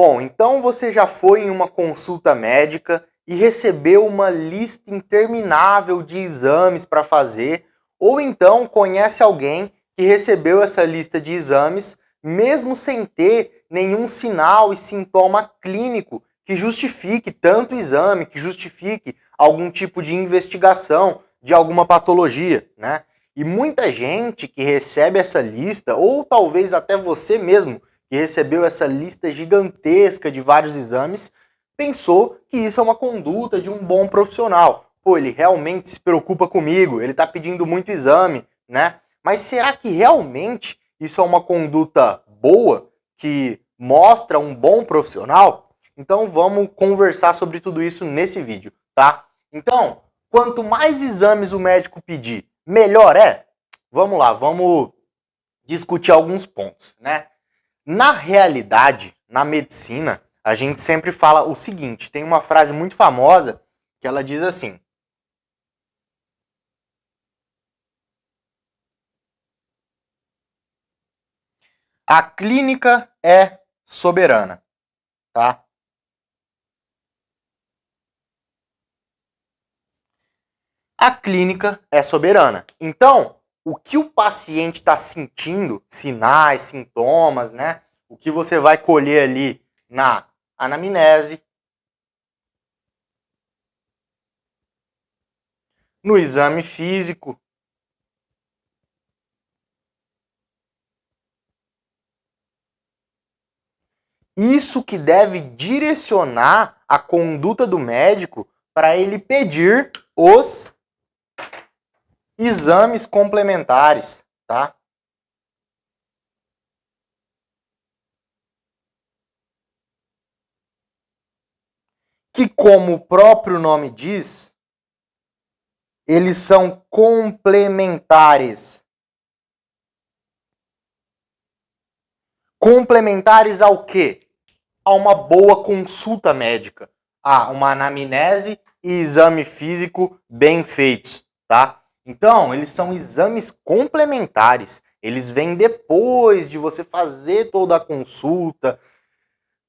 Bom, então você já foi em uma consulta médica e recebeu uma lista interminável de exames para fazer, ou então conhece alguém que recebeu essa lista de exames, mesmo sem ter nenhum sinal e sintoma clínico que justifique tanto exame, que justifique algum tipo de investigação de alguma patologia, né? E muita gente que recebe essa lista, ou talvez até você mesmo, que recebeu essa lista gigantesca de vários exames, pensou que isso é uma conduta de um bom profissional. Pô, ele realmente se preocupa comigo, ele está pedindo muito exame, né? Mas será que realmente isso é uma conduta boa, que mostra um bom profissional? Então vamos conversar sobre tudo isso nesse vídeo, tá? Então, quanto mais exames o médico pedir, melhor é? Vamos lá, vamos discutir alguns pontos, né? Na realidade, na medicina, a gente sempre fala o seguinte, tem uma frase muito famosa que ela diz assim: a clínica é soberana, tá? A clínica é soberana. Então, o que o paciente está sentindo, sinais, sintomas, né? O que você vai colher ali na anamnese, no exame físico, isso que deve direcionar a conduta do médico para ele pedir os exames complementares, tá? Que, como o próprio nome diz, eles são complementares. Complementares ao quê? A uma boa consulta médica, a uma anamnese e exame físico bem feitos, tá? Então, eles são exames complementares. Eles vêm depois de você fazer toda a consulta,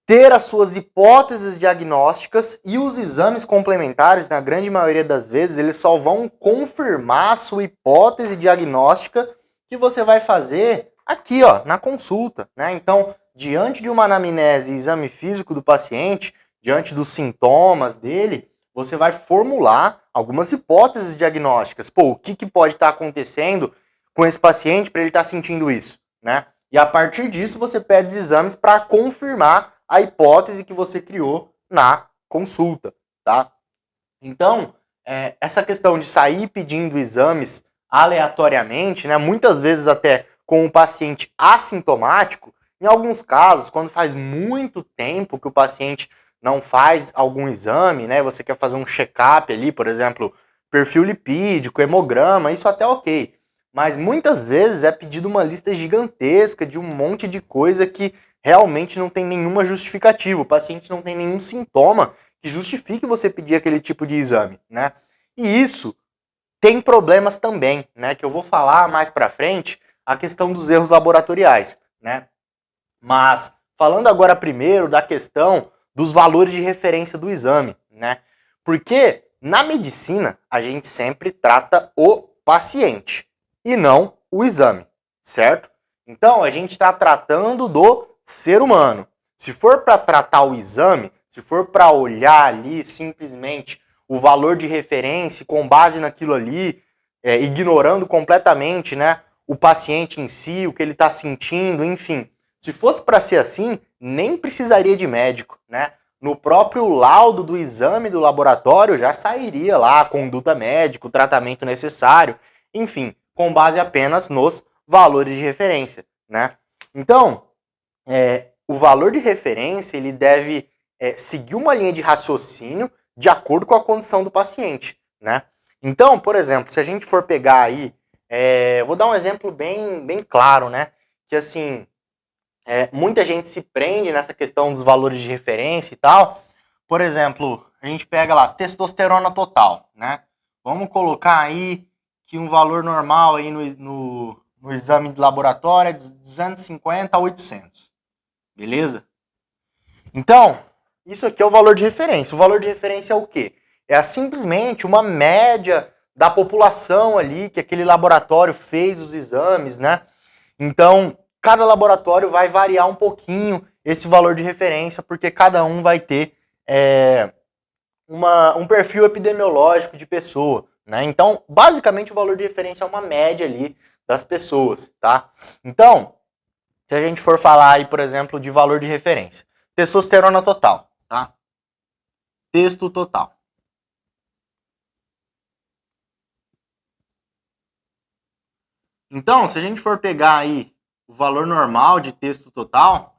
ter as suas hipóteses diagnósticas, e os exames complementares, na grande maioria das vezes, eles só vão confirmar a sua hipótese diagnóstica que você vai fazer aqui, ó, na consulta, né? Então, diante de uma anamnese e exame físico do paciente, diante dos sintomas dele, você vai formular algumas hipóteses diagnósticas. Pô, o que pode estar acontecendo com esse paciente para ele estar sentindo isso, né? E a partir disso, você pede os exames para confirmar a hipótese que você criou na consulta, tá? Então, essa questão de sair pedindo exames aleatoriamente, né, muitas vezes até com o paciente assintomático, em alguns casos, quando faz muito tempo que o paciente não faz algum exame, né, você quer fazer um check-up ali, por exemplo, perfil lipídico, hemograma, isso até ok. Mas muitas vezes é pedido uma lista gigantesca de um monte de coisa que realmente não tem nenhuma justificativa. O paciente não tem nenhum sintoma que justifique você pedir aquele tipo de exame, né? E isso tem problemas também, né? Que eu vou falar mais para frente, a questão dos erros laboratoriais, né? Mas falando agora primeiro da questão dos valores de referência do exame, né? Porque na medicina a gente sempre trata o paciente e não o exame, certo? Então a gente está tratando do ser humano. Se for para tratar o exame, se for para olhar ali simplesmente o valor de referência com base naquilo ali, ignorando completamente, né, o paciente em si, o que ele está sentindo, enfim. Se fosse para ser assim, nem precisaria de médico, né? No próprio laudo do exame do laboratório já sairia lá a conduta médica, o tratamento necessário, enfim, com base apenas nos valores de referência, né? Então, o valor de referência ele deve seguir uma linha de raciocínio de acordo com a condição do paciente, né? Então, por exemplo, se a gente for pegar aí, vou dar um exemplo bem claro, né? Que assim, muita gente se prende nessa questão dos valores de referência e tal. Por exemplo, a gente pega lá testosterona total, né? Vamos colocar aí que um valor normal aí no exame de laboratório é de 250 a 800, beleza? Então, isso aqui é o valor de referência. O valor de referência é o quê? É simplesmente uma média da população ali que aquele laboratório fez os exames, né? Então, cada laboratório vai variar um pouquinho esse valor de referência, porque cada um vai ter um perfil epidemiológico de pessoa, né? Então, basicamente, o valor de referência é uma média ali das pessoas, tá? Então, se a gente for falar aí, por exemplo, de valor de referência, testosterona total, tá? Testo total. Então, se a gente for pegar aí o valor normal de testo total,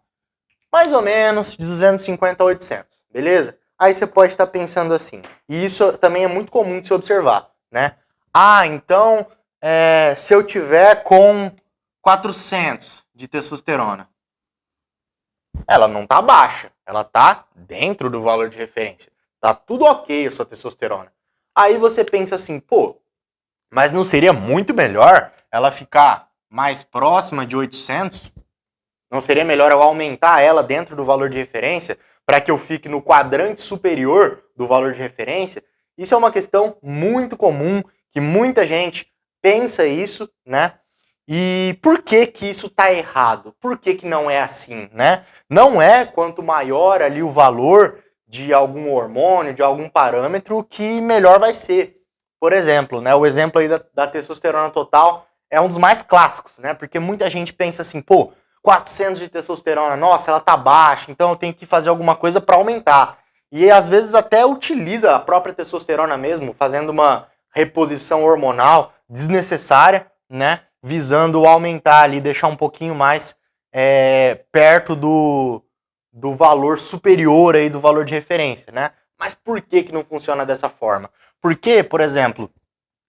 mais ou menos de 250 a 800, beleza? Aí você pode estar pensando assim, e isso também é muito comum de se observar, né? Ah, então, se eu tiver com 400 de testosterona, ela não tá baixa, ela tá dentro do valor de referência. Tá tudo ok a sua testosterona. Aí você pensa assim, pô, mas não seria muito melhor ela ficar mais próxima de 800? Não seria melhor eu aumentar ela dentro do valor de referência para que eu fique no quadrante superior do valor de referência? Isso é uma questão muito comum, que muita gente pensa isso, né? E por que que isso está errado? Por que que não é assim, né? Não é quanto maior ali o valor de algum hormônio, de algum parâmetro, que melhor vai ser. Por exemplo, né, o exemplo aí da testosterona total é um dos mais clássicos, né? Porque muita gente pensa assim, pô, 400 de testosterona, nossa, ela tá baixa, então eu tenho que fazer alguma coisa para aumentar. E às vezes até utiliza a própria testosterona mesmo, fazendo uma reposição hormonal desnecessária, né? Visando aumentar ali, deixar um pouquinho mais perto do valor superior aí do valor de referência, né? Mas por que que não funciona dessa forma? Porque, por exemplo,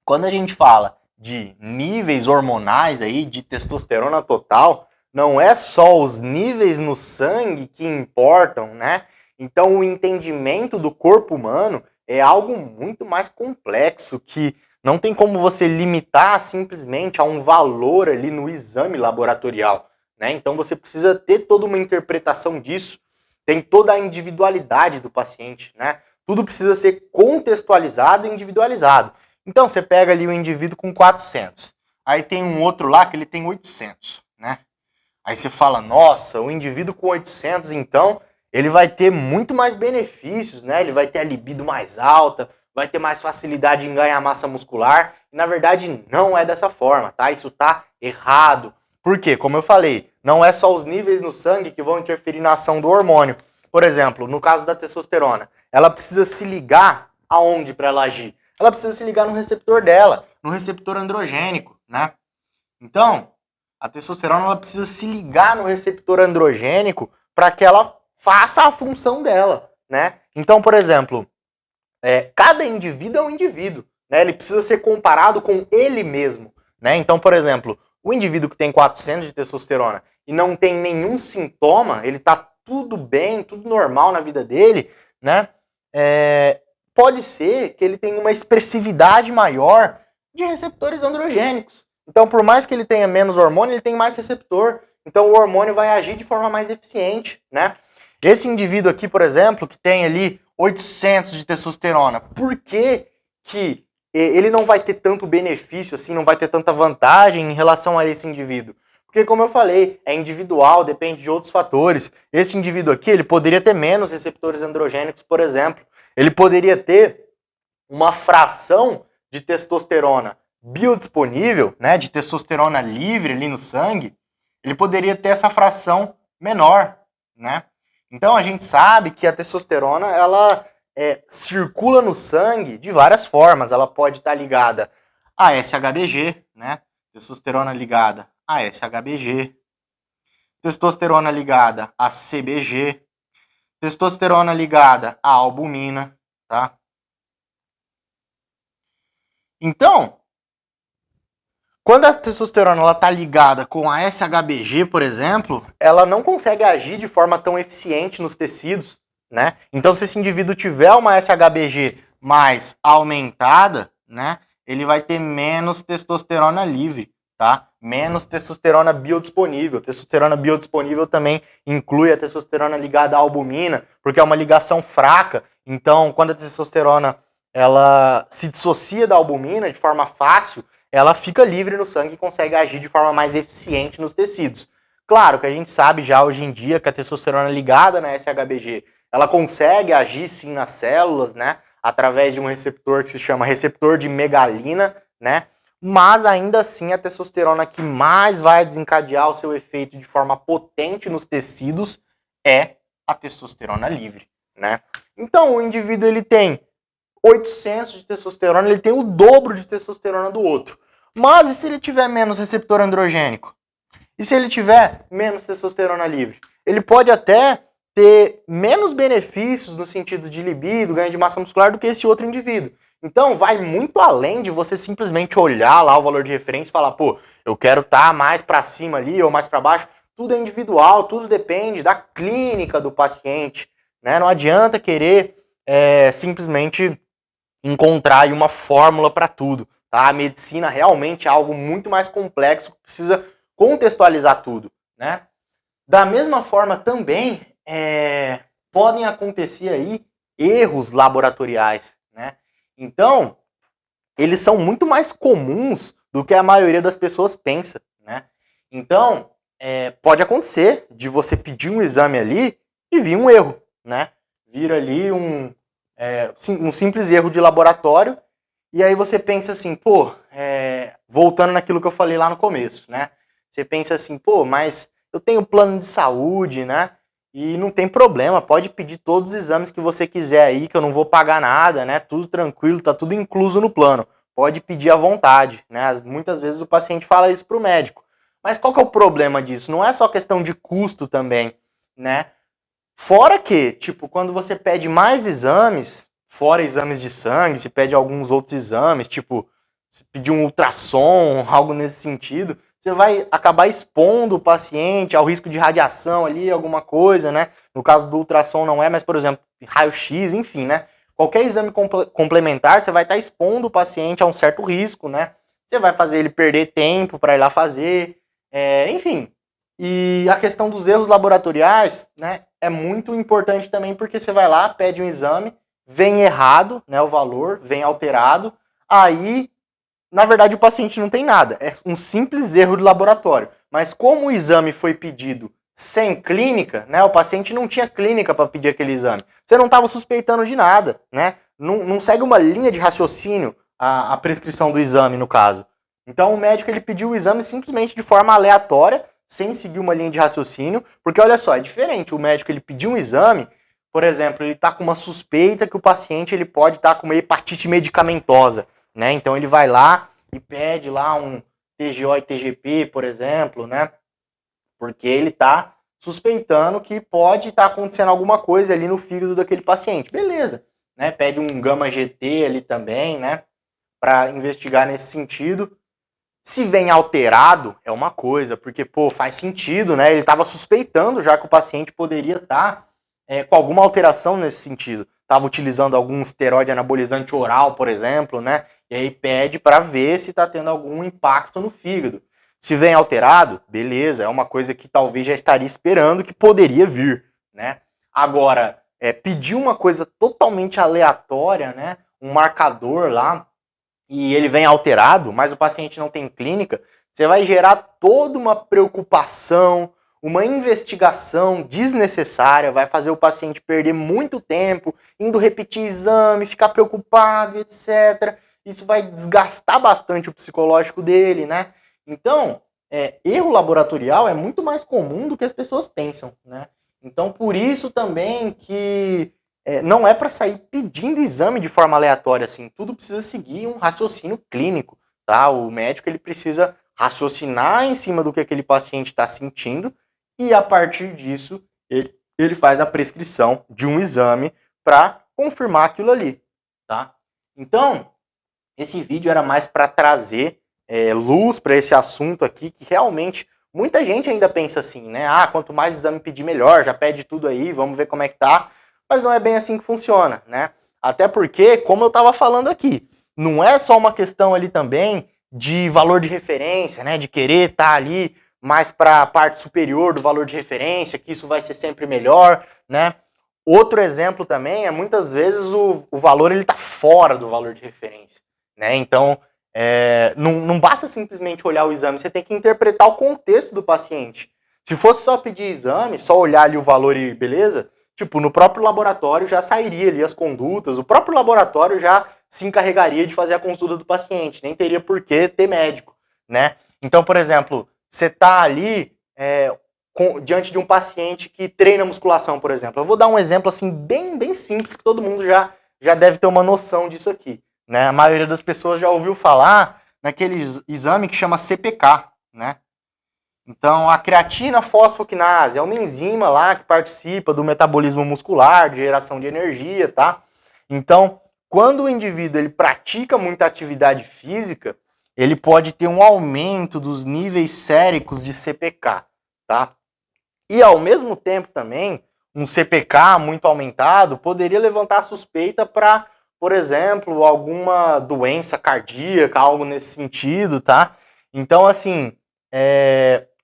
quando a gente fala de níveis hormonais aí de testosterona total, não é só os níveis no sangue que importam, né? Então o entendimento do corpo humano é algo muito mais complexo que não tem como você limitar simplesmente a um valor ali no exame laboratorial, né? Então você precisa ter toda uma interpretação disso, tem toda a individualidade do paciente, né? Tudo precisa ser contextualizado e individualizado. Então, você pega ali o indivíduo com 400. Aí tem um outro lá que ele tem 800, né? Aí você fala, nossa, o indivíduo com 800, então, ele vai ter muito mais benefícios, né? Ele vai ter a libido mais alta, vai ter mais facilidade em ganhar massa muscular. E, na verdade, não é dessa forma, tá? Isso tá errado. Por quê? Como eu falei, não é só os níveis no sangue que vão interferir na ação do hormônio. Por exemplo, no caso da testosterona, ela precisa se ligar aonde para ela agir? Ela precisa se ligar no receptor dela, no receptor androgênico, né? Então, a testosterona ela precisa se ligar no receptor androgênico para que ela faça a função dela, né? Então, por exemplo, cada indivíduo é um indivíduo, né? Ele precisa ser comparado com ele mesmo, né? Então, por exemplo, o indivíduo que tem 400 de testosterona e não tem nenhum sintoma, ele tá tudo bem, tudo normal na vida dele, né? Pode ser que ele tenha uma expressividade maior de receptores androgênicos. Então, por mais que ele tenha menos hormônio, ele tem mais receptor. Então, o hormônio vai agir de forma mais eficiente, né? Esse indivíduo aqui, por exemplo, que tem ali 800 de testosterona, por que que ele não vai ter tanto benefício assim, não vai ter tanta vantagem em relação a esse indivíduo? Porque, como eu falei, é individual, depende de outros fatores. Esse indivíduo aqui, ele poderia ter menos receptores androgênicos, por exemplo. Ele poderia ter uma fração de testosterona biodisponível, né, de testosterona livre ali no sangue, ele poderia ter essa fração menor, né? Então a gente sabe que a testosterona ela circula no sangue de várias formas. Ela pode estar ligada a SHBG, né? Testosterona ligada a SHBG, testosterona ligada a CBG, testosterona ligada à albumina, tá? Então, quando a testosterona ela tá ligada com a SHBG, por exemplo, ela não consegue agir de forma tão eficiente nos tecidos, né? Então, se esse indivíduo tiver uma SHBG mais aumentada, né, ele vai ter menos testosterona livre, tá? Menos testosterona biodisponível. Testosterona biodisponível também inclui a testosterona ligada à albumina, porque é uma ligação fraca. Então, quando a testosterona ela se dissocia da albumina de forma fácil, ela fica livre no sangue e consegue agir de forma mais eficiente nos tecidos. Claro que a gente sabe já hoje em dia que a testosterona ligada na SHBG, ela consegue agir sim nas células, né? Através de um receptor que se chama receptor de megalina, né? Mas ainda assim a testosterona que mais vai desencadear o seu efeito de forma potente nos tecidos é a testosterona livre, né? Então o indivíduo ele tem 800 de testosterona, ele tem o dobro de testosterona do outro. Mas e se ele tiver menos receptor androgênico? E se ele tiver menos testosterona livre? Ele pode até ter menos benefícios no sentido de libido, ganho de massa muscular do que esse outro indivíduo. Então, vai muito além de você simplesmente olhar lá o valor de referência e falar, pô, eu quero estar mais para cima ali ou mais para baixo. Tudo é individual, tudo depende da clínica do paciente, né? Não adianta querer simplesmente encontrar aí uma fórmula para tudo, tá? A medicina realmente é algo muito mais complexo, que precisa contextualizar tudo, né? Da mesma forma também podem acontecer aí erros laboratoriais, né? Então, eles são muito mais comuns do que a maioria das pessoas pensa, né? Então, pode acontecer de você pedir um exame ali e vir um erro, né? Vir ali um simples erro de laboratório e aí você pensa assim, pô, voltando naquilo que eu falei lá no começo, né? Você pensa assim, pô, mas eu tenho plano de saúde, né? E não tem problema, pode pedir todos os exames que você quiser aí, que eu não vou pagar nada, né? Tudo tranquilo, tá tudo incluso no plano. Pode pedir à vontade, né? Muitas vezes o paciente fala isso pro médico. Mas qual que é o problema disso? Não é só questão de custo também, né? Fora que, tipo, quando você pede mais exames, fora exames de sangue, se pede alguns outros exames, tipo, se pedir um ultrassom, algo nesse sentido, você vai acabar expondo o paciente ao risco de radiação ali, alguma coisa, né? No caso do ultrassom não é, mas, por exemplo, raio-x, enfim, né? Qualquer exame complementar, você vai estar expondo o paciente a um certo risco, né? Você vai fazer ele perder tempo para ir lá fazer, enfim. E a questão dos erros laboratoriais, né, é muito importante também, porque você vai lá, pede um exame, vem errado, né, o valor, vem alterado, aí, na verdade, o paciente não tem nada, é um simples erro de laboratório. Mas como o exame foi pedido sem clínica, né, o paciente não tinha clínica para pedir aquele exame, você não estava suspeitando de nada, né, não segue uma linha de raciocínio a prescrição do exame, no caso. Então, o médico ele pediu o exame simplesmente de forma aleatória, sem seguir uma linha de raciocínio, porque olha só, é diferente. O médico ele pediu um exame, por exemplo, ele está com uma suspeita que o paciente ele pode estar com uma hepatite medicamentosa, né? Então ele vai lá e pede lá um TGO e TGP, por exemplo, né? Porque ele está suspeitando que pode estar acontecendo alguma coisa ali no fígado daquele paciente. Beleza, né? Pede um gama GT ali também, né? Para investigar nesse sentido. Se vem alterado, é uma coisa, porque, pô, faz sentido, né? Ele estava suspeitando já que o paciente poderia estar com alguma alteração nesse sentido. Estava utilizando algum esteroide anabolizante oral, por exemplo, né? E aí pede para ver se está tendo algum impacto no fígado. Se vem alterado, beleza, é uma coisa que talvez já estaria esperando que poderia vir, né? Agora, pedir uma coisa totalmente aleatória, né? Um marcador lá, e ele vem alterado, mas o paciente não tem clínica, você vai gerar toda uma preocupação, uma investigação desnecessária, vai fazer o paciente perder muito tempo, indo repetir exame, ficar preocupado, etc. Isso vai desgastar bastante o psicológico dele, né? Então, erro laboratorial é muito mais comum do que as pessoas pensam, né? Então, por isso também que não é para sair pedindo exame de forma aleatória, assim. Tudo precisa seguir um raciocínio clínico, tá? O médico ele precisa raciocinar em cima do que aquele paciente está sentindo e a partir disso ele faz a prescrição de um exame para confirmar aquilo ali, tá? Então, esse vídeo era mais para trazer luz para esse assunto aqui, que realmente muita gente ainda pensa assim, né? Ah, quanto mais exame pedir, melhor, já pede tudo aí, vamos ver como é que tá. Mas não é bem assim que funciona, né? Até porque, como eu estava falando aqui, não é só uma questão ali também de valor de referência, né? De querer estar ali mais para a parte superior do valor de referência, que isso vai ser sempre melhor, né? Outro exemplo também é muitas vezes o valor ele está fora do valor de referência, né? Então não basta simplesmente olhar o exame, você tem que interpretar o contexto do paciente. Se fosse só pedir exame, só olhar ali o valor e beleza, tipo, no próprio laboratório já sairia ali as condutas, o próprio laboratório já se encarregaria de fazer a consulta do paciente, nem teria por que ter médico, né? Então, por exemplo, você está ali diante de um paciente que treina musculação, por exemplo. Eu vou dar um exemplo assim bem simples que todo mundo já deve ter uma noção disso aqui, né? A maioria das pessoas já ouviu falar naquele exame que chama CPK, né? Então, a creatina fosfoquinase é uma enzima lá que participa do metabolismo muscular, de geração de energia, tá? Então, quando o indivíduo ele pratica muita atividade física, ele pode ter um aumento dos níveis séricos de CPK, tá? E ao mesmo tempo também, um CPK muito aumentado poderia levantar suspeita para, por exemplo, alguma doença cardíaca, algo nesse sentido, tá? Então, assim,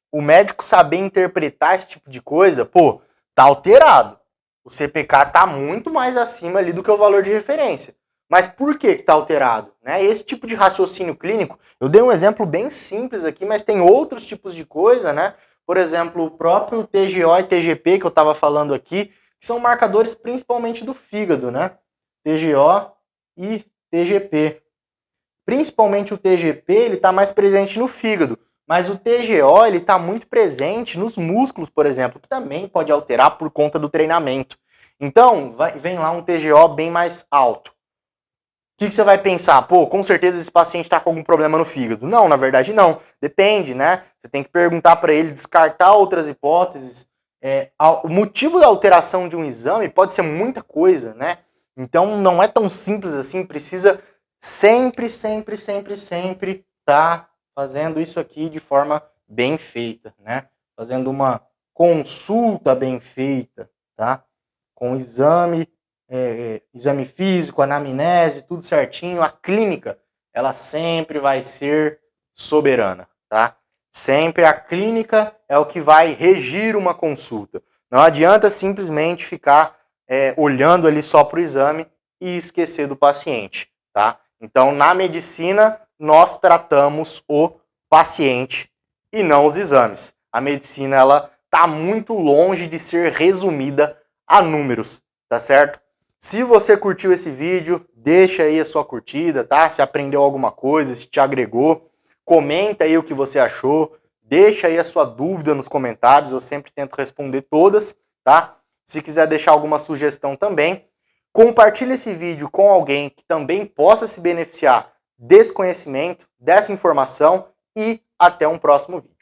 o médico saber interpretar esse tipo de coisa, pô, tá alterado. O CPK tá muito mais acima ali do que o valor de referência. Mas por que tá alterado? Né? Esse tipo de raciocínio clínico, eu dei um exemplo bem simples aqui, mas tem outros tipos de coisa, né? Por exemplo, o próprio TGO e TGP que eu estava falando aqui, que são marcadores principalmente do fígado, né? TGO e TGP. Principalmente o TGP, ele está mais presente no fígado, mas o TGO, ele está muito presente nos músculos, por exemplo, que também pode alterar por conta do treinamento. Então, vem lá um TGO bem mais alto. O que você vai pensar? Pô, com certeza esse paciente está com algum problema no fígado. Não, na verdade não. Depende, né? Você tem que perguntar para ele, descartar outras hipóteses. O motivo da alteração de um exame pode ser muita coisa, né? Então não é tão simples assim, precisa sempre tá fazendo isso aqui de forma bem feita, né? Fazendo uma consulta bem feita, tá? Com exame físico, anamnese, tudo certinho, a clínica, ela sempre vai ser soberana, tá? Sempre a clínica é o que vai regir uma consulta. Não adianta simplesmente ficar olhando ali só para o exame e esquecer do paciente, tá? Então, na medicina, nós tratamos o paciente e não os exames. A medicina, ela tá muito longe de ser resumida a números, tá certo? Se você curtiu esse vídeo, deixa aí a sua curtida, tá? Se aprendeu alguma coisa, se te agregou, comenta aí o que você achou, deixa aí a sua dúvida nos comentários, eu sempre tento responder todas, tá? Se quiser deixar alguma sugestão também, compartilhe esse vídeo com alguém que também possa se beneficiar desse conhecimento, dessa informação e até um próximo vídeo.